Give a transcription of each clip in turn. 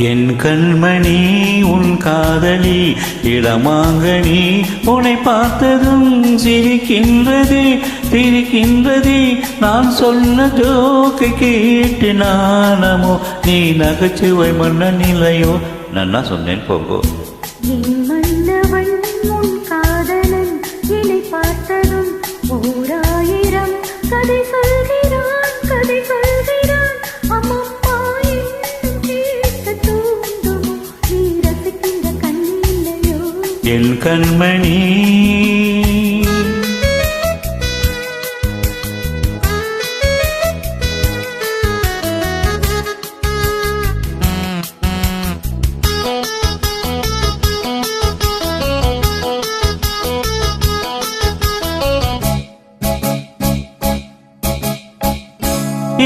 என் கண்மணி உன் காதலி இளமாங்கனி உன்னை பார்த்ததும் சிரிக்கின்றதே சிரிக்கின்றதே நான் சொன்ன ஜோக்கை கேட்டு நானமோ நீ நகைச்சுவை மன்ன நிலையோ நன்னா சொன்னேன் போங்கோ. என் மன்னவன் உன் காதலன் என்னை பார்த்ததும் ஓராயிரம் கதை சொல்கிறான் கதை சொல்கிறான் அம்மம்மா என்னும் கேட்க தூண்டுமோ நீ ரசிக்கின்ற கண்ணில்லையோ என் கண்மணி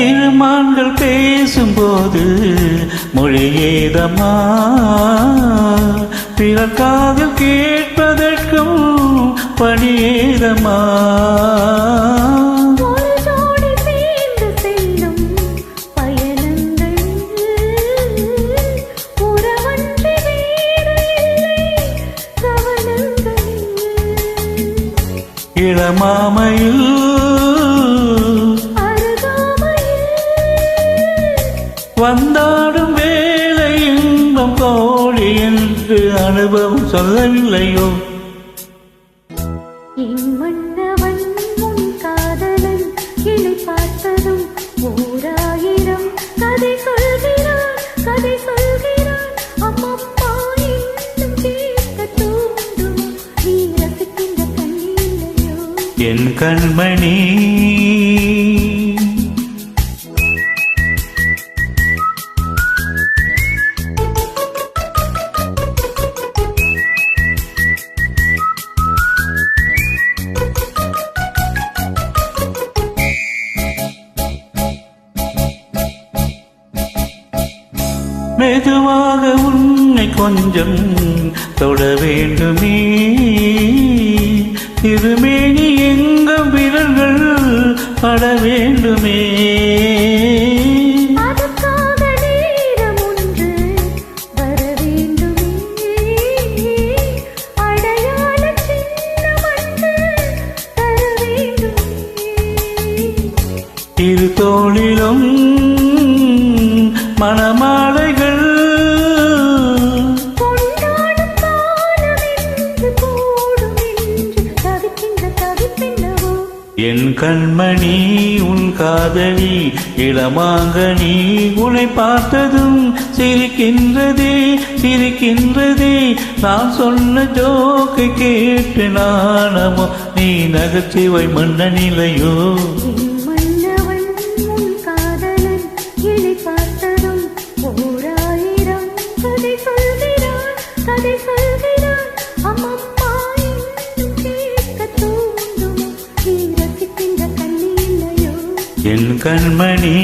இருமான்கள் பேசும்போது மொழியேதமா பிறர் காதில் கேட்பதற்கும் பணியேதமா இளமாமையில் வந்தாடும் வேலை இன்பம் கோடி என்று அனுபவம் சொல்லவில்லையோ. என் மன்னவன் உன் காதலன் என்னை பார்த்ததும் ஓராயிரம் கதை சொல்கிறான் கதை சொல்கிறான் அம்மம்மா என்னும் கேட்க தூண்டுமோ நீ ரசிக்கின்ற கண்ணில்லையோ என் கண்மணி மெதுவாக உன்னை கொஞ்சம் தொட வேண்டுமே திருமேனி எங்கும் விரல்கள் பட வேண்டுமே அதுக்காக நேரம் ஒன்று வர வேண்டுமே அடையாள சின்னம் ஒன்று தர வேண்டுமே இரு தோளிலும் மணமாலைகள் கொண்டாடும் காலம் என்று கூடும் என்று தவிக்கின்ற தவிப்பென்னவோ என் கண்மணி உன் காதலி இளமாங்கனி உன்னை பார்த்ததும் சிரிக்கின்றதே சிரிக்கின்றதே நான் சொன்ன ஜோக்கை கேட்டு நானமோ நீ நகைச்சுவை மன்ன நிலையோ. மன்னவன் உன் காதலன் என்னை பார்த்ததும் ஓராயிரம் கதை சொல்கிறான் கதை சொல்கிறான் அம்மம்மா என்னும் கேட்க தூண்டுமோ நீ ரசிக்கின்ற கண்ணில்லையோ என் கண்மணி